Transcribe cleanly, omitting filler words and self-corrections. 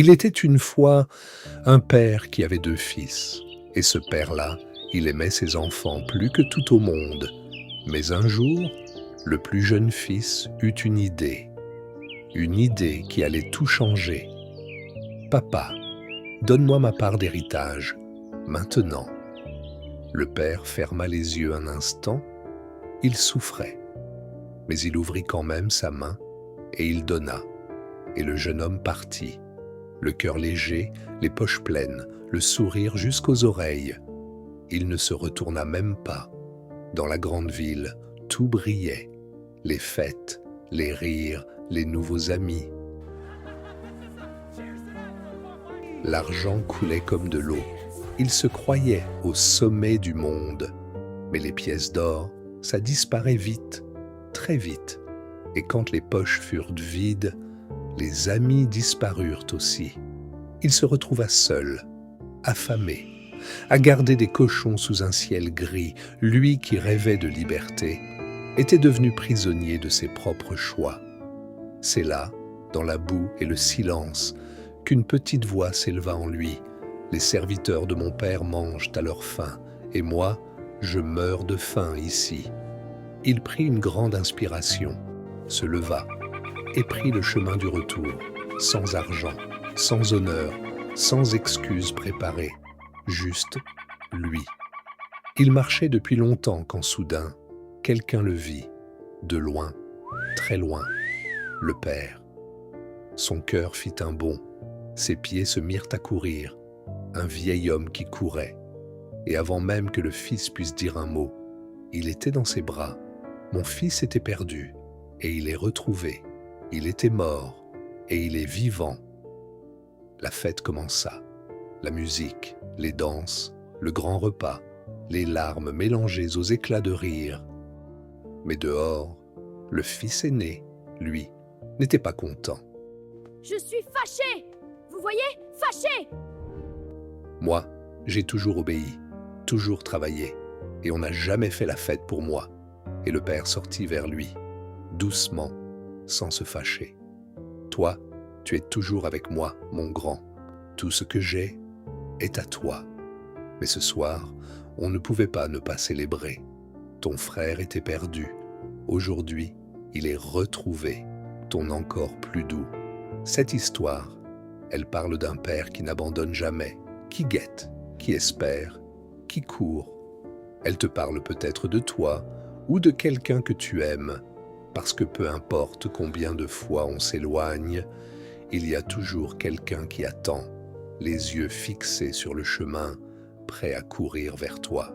Il était une fois un père qui avait deux fils. Et ce père-là, il aimait ses enfants plus que tout au monde. Mais un jour, le plus jeune fils eut une idée qui allait tout changer. Papa, donne-moi ma part d'héritage, maintenant. Le père ferma les yeux un instant, il souffrait. Mais il ouvrit quand même sa main et il donna. Et le jeune homme partit, le cœur léger, les poches pleines, le sourire jusqu'aux oreilles. Il ne se retourna même pas. Dans la grande ville, tout brillait. Les fêtes, les rires, les nouveaux amis. L'argent coulait comme de l'eau. Il se croyait au sommet du monde. Mais les pièces d'or, ça disparaît vite, très vite. Et quand les poches furent vides, les amis disparurent aussi. Il se retrouva seul, affamé, à garder des cochons sous un ciel gris. Lui qui rêvait de liberté était devenu prisonnier de ses propres choix. C'est là, dans la boue et le silence, qu'une petite voix s'éleva en lui. Les serviteurs de mon père mangent à leur faim, et moi, je meurs de faim ici. Il prit une grande inspiration, se leva et prit le chemin du retour, sans argent, sans honneur, sans excuses préparées, juste lui. Il marchait depuis longtemps quand soudain, quelqu'un le vit, de loin, très loin, le père. Son cœur fit un bond, ses pieds se mirent à courir, un vieil homme qui courait. Et avant même que le fils puisse dire un mot, il était dans ses bras. Mon fils était perdu, et il est retrouvé. Il était mort, et il est vivant. La fête commença. La musique, les danses, le grand repas, les larmes mélangées aux éclats de rire. Mais dehors, le fils aîné, lui, n'était pas content. Je suis fâché! Vous voyez? Fâché! Moi, j'ai toujours obéi, toujours travaillé, et on n'a jamais fait la fête pour moi. Et le père sortit vers lui, doucement, sans se fâcher. Toi, tu es toujours avec moi, mon grand. Tout ce que j'ai est à toi. Mais ce soir, on ne pouvait pas ne pas célébrer. Ton frère était perdu. Aujourd'hui, il est retrouvé, ton encore plus doux. Cette histoire, elle parle d'un père qui n'abandonne jamais, qui guette, qui espère, qui court. Elle te parle peut-être de toi ou de quelqu'un que tu aimes, parce que peu importe combien de fois on s'éloigne, il y a toujours quelqu'un qui attend, les yeux fixés sur le chemin, prêt à courir vers toi.